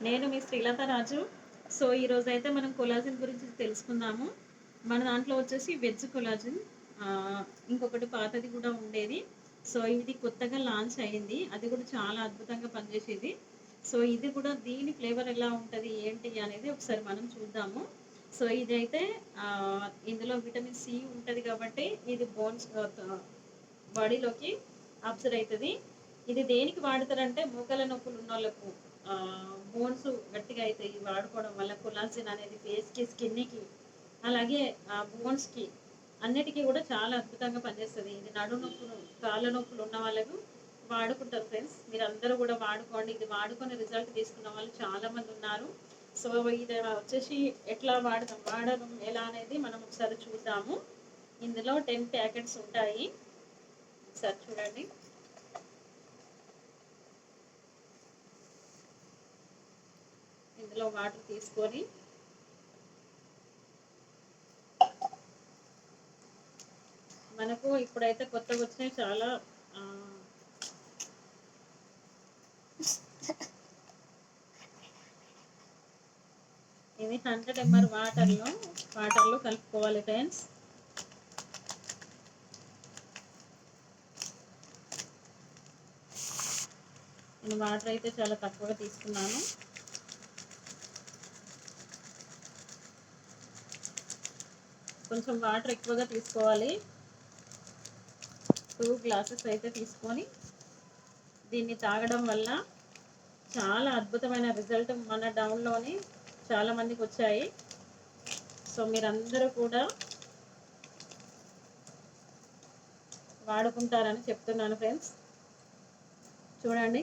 నేను మీ శ్రీలత రాజు. సో ఈరోజు అయితే మనం కొలాజిన్ గురించి తెలుసుకుందాము. మన దాంట్లో వచ్చేసి వెజ్ కొలాజిన్, ఇంకొకటి పాతది కూడా ఉండేది. సో ఇది కొత్తగా లాంచ్ అయ్యింది, అది కూడా చాలా అద్భుతంగా పనిచేసేది. సో ఇది కూడా దీని ఫ్లేవర్ ఎలా ఉంటుంది ఏంటి అనేది ఒకసారి మనం చూద్దాము. సో ఇదైతే ఇందులో విటమిన్ సి ఉంటుంది కాబట్టి ఇది బోన్స్ బాడీలోకి అబ్జర్వ్ అవుతుంది. ఇది దేనికి వాడతారంటే మోకాల నొప్పులు ఉన్న వాళ్ళకు, బోన్స్ గట్టిగా అవుతాయి వాడుకోవడం వల్ల. కొలాజిన్ అనేది ఫేస్కి, స్కిన్కి, అలాగే బోన్స్కి అన్నిటికీ కూడా చాలా అద్భుతంగా పనిచేస్తుంది. ఇది నడు నొప్పులు, కాళ్ళ నొప్పులు ఉన్న వాళ్ళకు వాడుకుంటారు ఫ్రెండ్స్. మీరు అందరూ కూడా వాడుకోండి. ఇది వాడుకొని రిజల్ట్ తీసుకున్న వాళ్ళు చాలామంది ఉన్నారు. సో ఇది వచ్చేసి ఎట్లా వాడడం ఎలా అనేది మనం ఒకసారి చూద్దాము. ఇందులో 10 ప్యాకెట్స్ ఉంటాయి, ఒకసారి చూడండి. ఇందులో వాటర్ తీసుకొని మనకు ఇప్పుడైతే కొత్తగా వచ్చినాయి చాలా. ఇది 100 ml వాటర్లో కలుపుకోవాలి ఫ్రెండ్స్. నేను వాటర్ అయితే చాలా తక్కువగా తీసుకున్నాను. కొంచెం వాటర్ ఎక్కువగా తీసుకోవాలి. 2 గ్లాసెస్ అయితే తీసుకొని దీన్ని తాగడం వల్ల చాలా అద్భుతమైన రిజల్ట్ మన డౌన్లోని చాలామందికి వచ్చాయి. సో మీరందరూ కూడా వాడుకుంటారని చెప్తున్నాను ఫ్రెండ్స్. చూడండి.